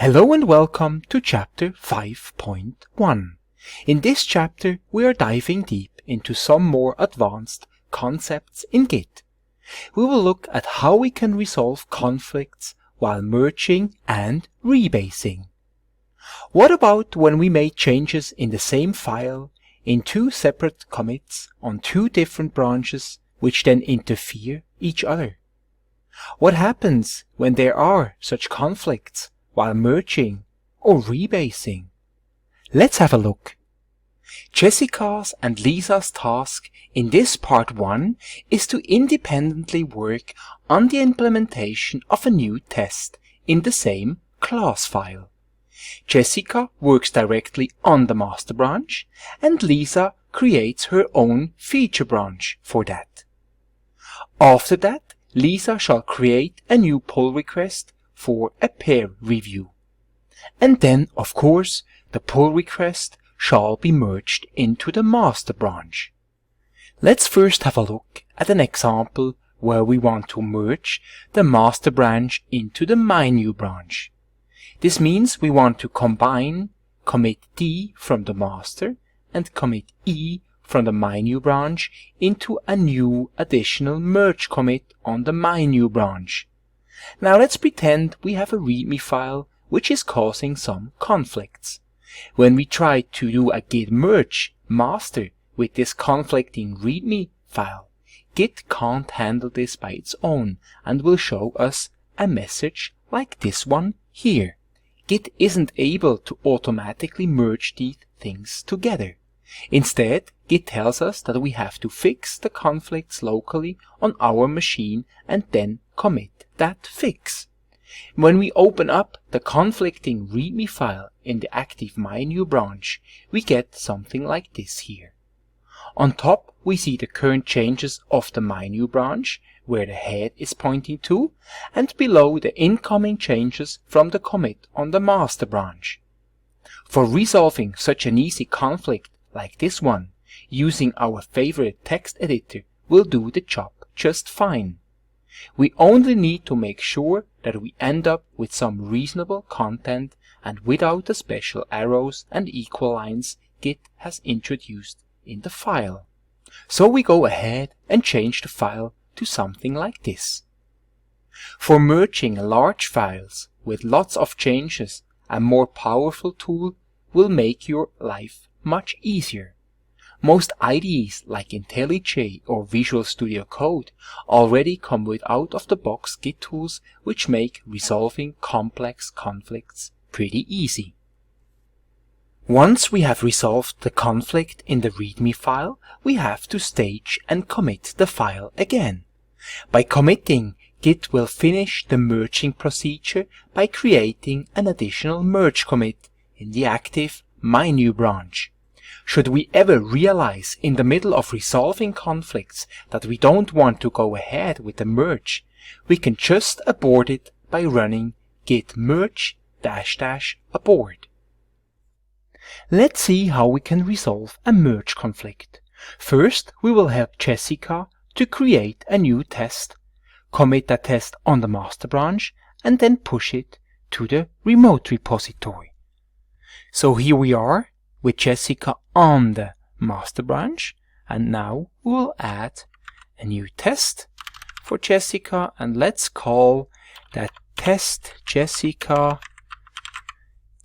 Hello and welcome to chapter 5.1. In this chapter we are diving deep into some more advanced concepts in Git. We will look at how we can resolve conflicts while merging and rebasing. What about when we made changes in the same file in two separate commits on two different branches which then interfere each other? What happens when there are such conflicts while merging or rebasing? Let's have a look. Jessica's and Lisa's task in this part 1 is to independently work on the implementation of a new test in the same class file. Jessica works directly on the master branch and Lisa creates her own feature branch for that. After that, Lisa shall create a new pull request for a peer review. And then, of course, the pull request shall be merged into the master branch. Let's first have a look at an example where we want to merge the master branch into the MyNew branch. This means we want to combine commit D from the master and commit E from the MyNew branch into a new additional merge commit on the MyNew branch. Now let's pretend we have a README file which is causing some conflicts. When we try to do a git merge master with this conflicting README file, Git can't handle this by its own and will show us a message like this one here. Git isn't able to automatically merge these things together. Instead, Git tells us that we have to fix the conflicts locally on our machine and then commit that fix. When we open up the conflicting README file in the active MyNew branch, we get something like this here. On top, we see the current changes of the MyNew branch, where the head is pointing to, and below the incoming changes from the commit on the master branch. For resolving such an easy conflict like this one, using our favorite text editor will do the job just fine. We only need to make sure that we end up with some reasonable content and without the special arrows and equal lines Git has introduced in the file. So we go ahead and change the file to something like this. For merging large files with lots of changes, a more powerful tool will make your life much easier. Most IDEs like IntelliJ or Visual Studio Code already come with out-of-the-box Git tools which make resolving complex conflicts pretty easy. Once we have resolved the conflict in the README file, we have to stage and commit the file again. By committing, Git will finish the merging procedure by creating an additional merge commit in the active MyNew branch. Should we ever realize in the middle of resolving conflicts that we don't want to go ahead with the merge, we can just abort it by running git merge -- abort. Let's see how we can resolve a merge conflict. First, we will help Jessica to create a new test, commit that test on the master branch, and then push it to the remote repository. So here we are with Jessica on the master branch, and now we will add a new test for Jessica, and let's call that test Jessica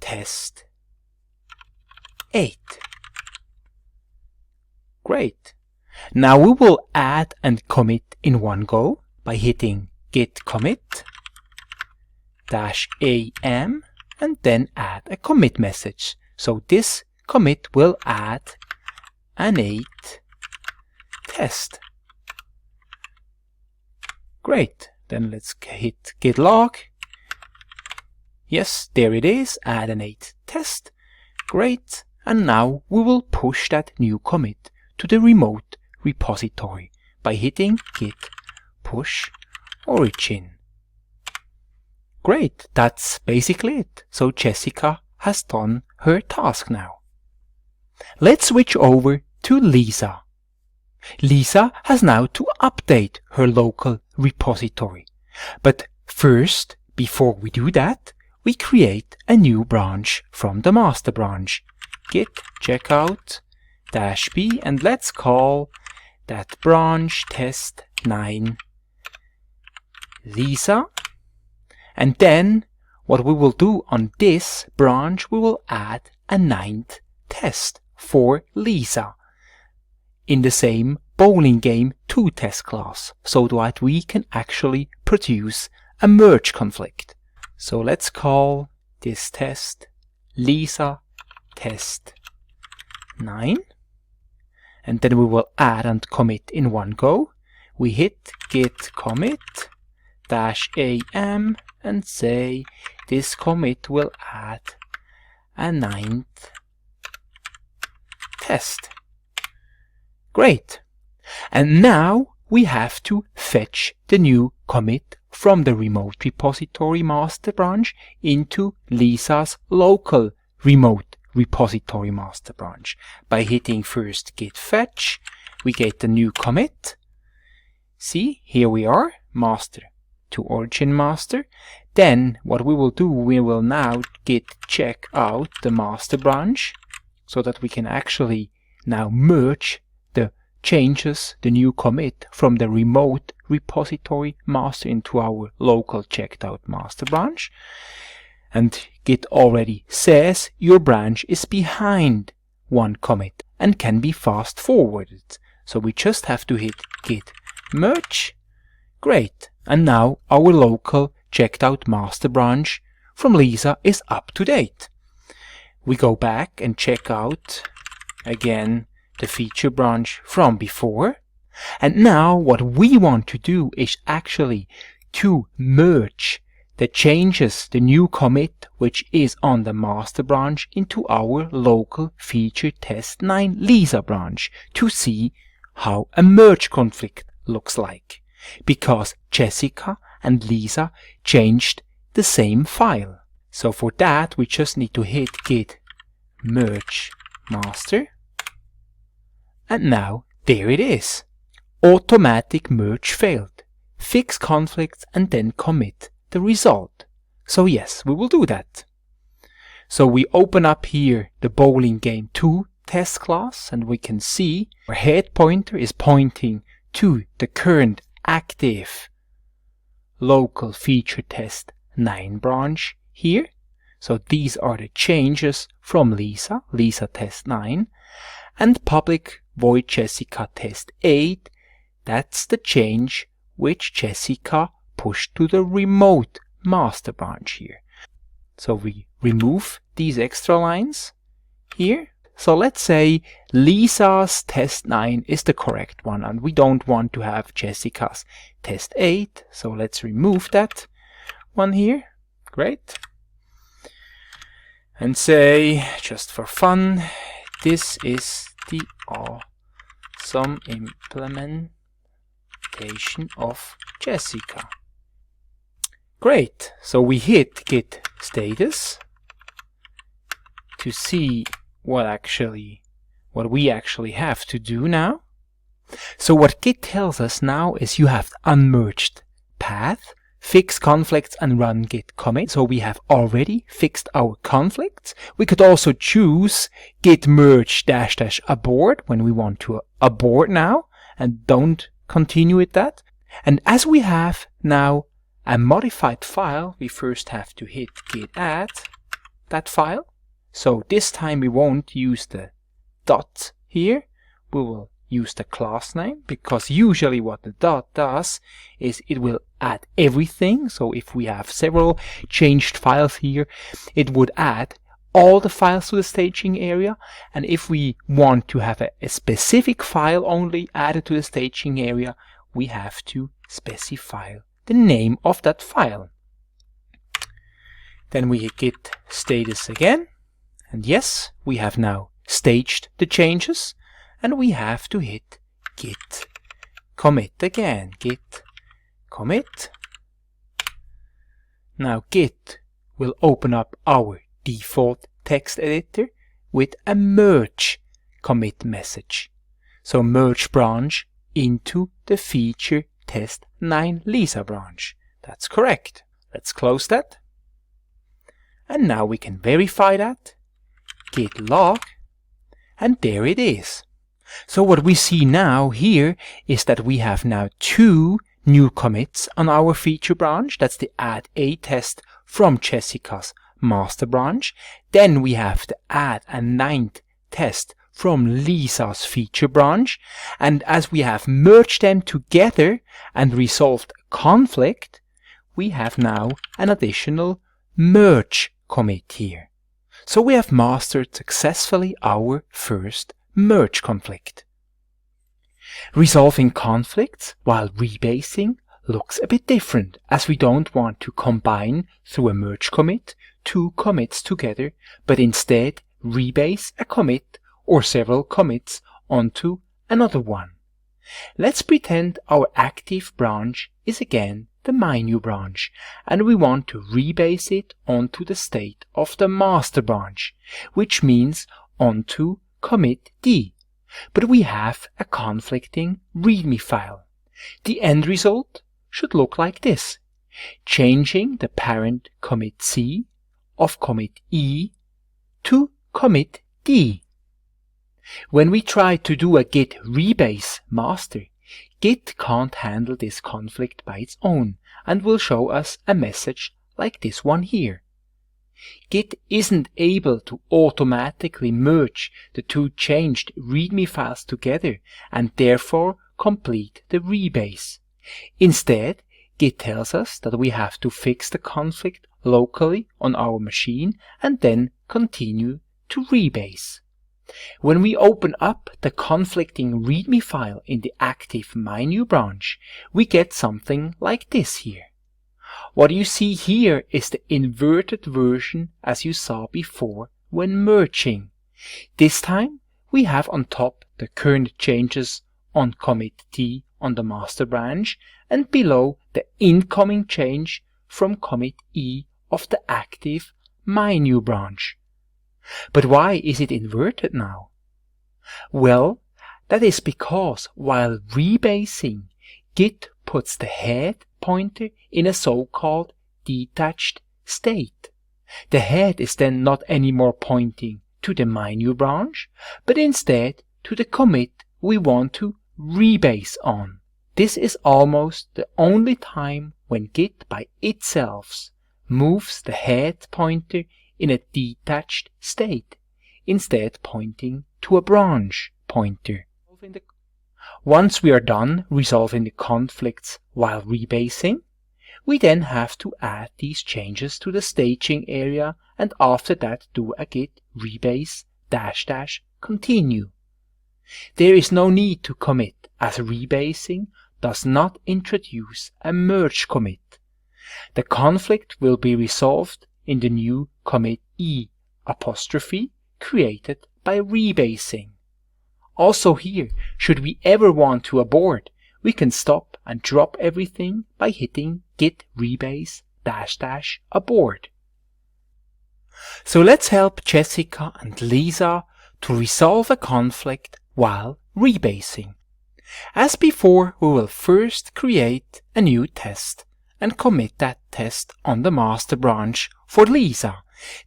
test 8. Great. Now we will add and commit in one go by hitting git commit -am and then add a commit message. So this commit will add an 8 test. Great. Then let's hit git log. Yes, there it is. Add an 8 test. Great. And now we will push that new commit to the remote repository by hitting git push origin. Great. That's basically it. So Jessica has done her task now. Let's switch over to Lisa. Lisa has now to update her local repository. But first, before we do that, we create a new branch from the master branch. Git checkout -b, and let's call that branch test9 Lisa. And then what we will do on this branch, we will add a 9th test for Lisa in the same bowling game toTest class, so that we can actually produce a merge conflict. So let's call this test Lisa test 9, and then we will add and commit in one go. We hit git commit -am and say this commit will add a 9th test. Great. And now we have to fetch the new commit from the remote repository master branch into Lisa's local remote repository master branch. By hitting first git fetch, we get the new commit. See, here we are, master to origin master. Then what we will do, we will now git check out the master branch so that we can actually now merge the changes, the new commit from the remote repository master into our local checked out master branch. And git already says your branch is behind one commit and can be fast forwarded. So we just have to hit git merge. Great. And now our local checked out master branch from Lisa is up to date. We go back and check out again the feature branch from before. And now what we want to do is actually to merge the changes, the new commit which is on the master branch into our local feature test9 Lisa branch to see how a merge conflict looks like. Because Jessica and Lisa changed the same file. So for that we just need to hit git merge master. And now there it is. Automatic merge failed. Fix conflicts and then commit the result. So yes, we will do that. So we open up here the bowling game 2 test class, and we can see our head pointer is pointing to the current active local feature test 9 branch here. So these are the changes from Lisa test 9, and public void Jessica test 8. That's the change which Jessica pushed to the remote master branch here. So we remove these extra lines here. So let's say Lisa's test 9 is the correct one and we don't want to have Jessica's test 8. So let's remove that one here. Great. And say, just for fun, this is the awesome implementation of Jessica. Great. So we hit git status to see what we actually have to do now. So what git tells us now is you have unmerged path, fix conflicts and run git commit. So we have already fixed our conflicts. We could also choose git merge -- abort when we want to abort now and don't continue with that. And as we have now a modified file, we first have to hit git add that file. So this time we won't use the dot here. We will use the class name, because usually what the dot does is it will add everything. So if we have several changed files here, it would add all the files to the staging area. And if we want to have a specific file only added to the staging area, we have to specify the name of that file. Then we hit git status again. And yes, we have now staged the changes, and we have to hit git commit again. Git commit. Now Git will open up our default text editor with a merge commit message. So merge branch into the feature test9 Lisa branch. That's correct. Let's close that. And now we can verify that. Git log, and there it is. So what we see now here is that we have now 2 new commits on our feature branch. That's the add a test from Jessica's master branch. Then we have the add a 9th test from Lisa's feature branch. And as we have merged them together and resolved a conflict, we have now an additional merge commit here. So we have mastered successfully our first merge conflict. Resolving conflicts while rebasing looks a bit different, as we don't want to combine through a merge commit 2 commits together, but instead rebase a commit or several commits onto another one. Let's pretend our active branch is again the MyNew branch, and we want to rebase it onto the state of the master branch, which means onto commit D. But we have a conflicting README file. The end result should look like this: changing the parent commit C of commit E to commit D. When we try to do a git rebase master, Git can't handle this conflict by its own and will show us a message like this one here. Git isn't able to automatically merge the 2 changed README files together and therefore complete the rebase. Instead, Git tells us that we have to fix the conflict locally on our machine and then continue to rebase. When we open up the conflicting README file in the active MyNew branch, we get something like this here. What you see here is the inverted version as you saw before when merging. This time we have on top the current changes on commit D on the master branch and below the incoming change from commit E of the active MyNew branch. But why is it inverted now? Well, that is because while rebasing, Git puts the head pointer in a so-called detached state. The head is then not anymore pointing to the MyNew branch, but instead to the commit we want to rebase on. This is almost the only time when Git by itself moves the head pointer in a detached state, instead pointing to a branch pointer. Once we are done resolving the conflicts while rebasing, we then have to add these changes to the staging area and after that do a git rebase -- continue. There is no need to commit, as rebasing does not introduce a merge commit. The conflict will be resolved in the new commit E' created by rebasing. Also here, should we ever want to abort, we can stop and drop everything by hitting git rebase -- abort. So let's help Jessica and Lisa to resolve a conflict while rebasing. As before, we will first create a new test and commit that test on the master branch for Lisa.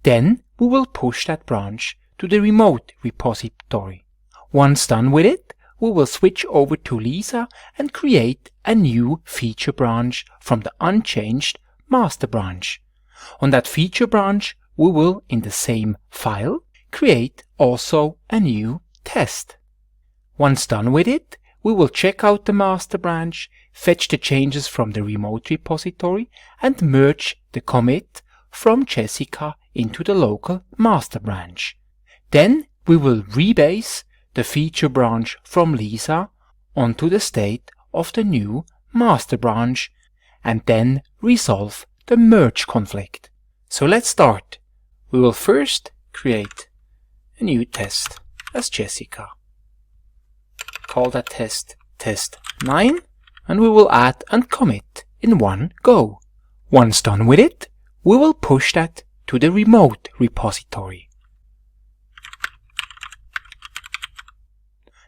Then we will push that branch to the remote repository. Once done with it, we will switch over to Lisa and create a new feature branch from the unchanged master branch. On that feature branch, we will, in the same file, create also a new test. Once done with it, we will check out the master branch, fetch the changes from the remote repository, and merge the commit from Jessica into the local master branch. Then we will rebase the feature branch from Lisa onto the state of the new master branch, and then resolve the merge conflict. So let's start. We will first create a new test as Jessica. Call that test test9, and we will add and commit in one go. Once done with it, we will push that to the remote repository.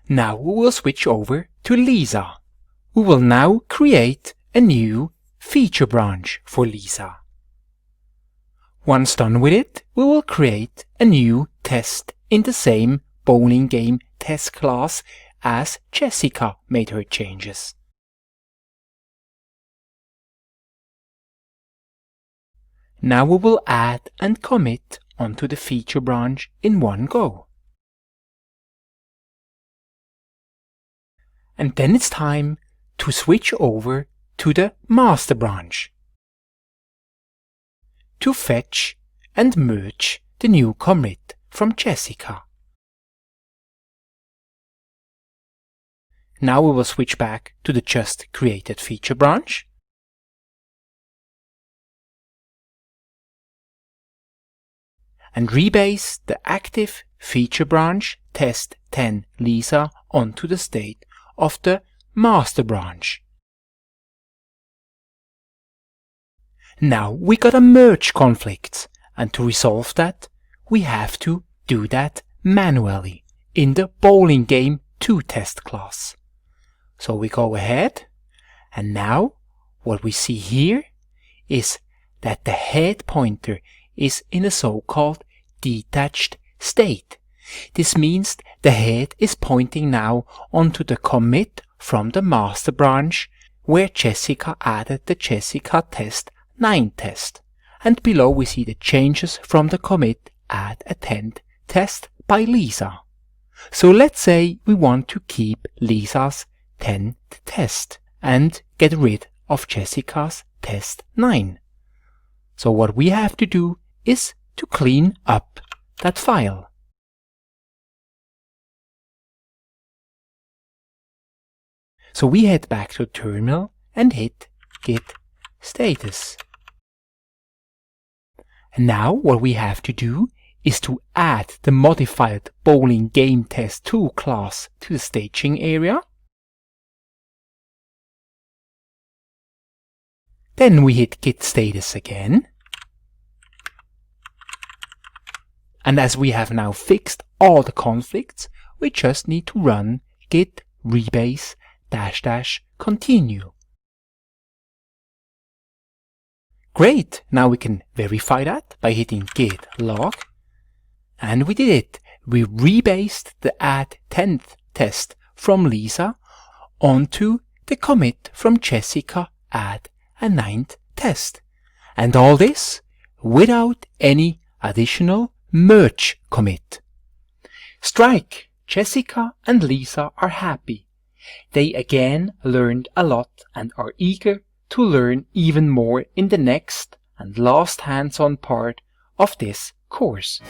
Now we will switch over to Lisa. We will now create a new feature branch for Lisa. Once done with it, we will create a new test in the same bowling game test class as Jessica made her changes. Now we will add and commit onto the feature branch in one go. And then it's time to switch over to the master branch to fetch and merge the new commit from Jessica. Now we will switch back to the just created feature branch and rebase the active feature branch test 10 Lisa onto the state of the master branch. Now we got a merge conflict, and to resolve that we have to do that manually in the bowling game 2 test class. So we go ahead, and now what we see here is that the head pointer is in a so-called detached state. This means the head is pointing now onto the commit from the master branch where Jessica added the Jessica test 9 test. And below we see the changes from the commit add a 10th test by Lisa. So let's say we want to keep Lisa's 10th test and get rid of Jessica's test 9. So what we have to do is to clean up that file. So we head back to terminal and hit git status. And now what we have to do is to add the modified bowling game test 2 class to the staging area. Then we hit git status again. And as we have now fixed all the conflicts, we just need to run git rebase -- continue. Great! Now we can verify that by hitting git log. And we did it! We rebased the add 10th test from Lisa onto the commit from Jessica add a 9th test. And all this without any additional merge commit. Strike! Jessica and Lisa are happy. They again learned a lot and are eager to learn even more in the next and last hands-on part of this course.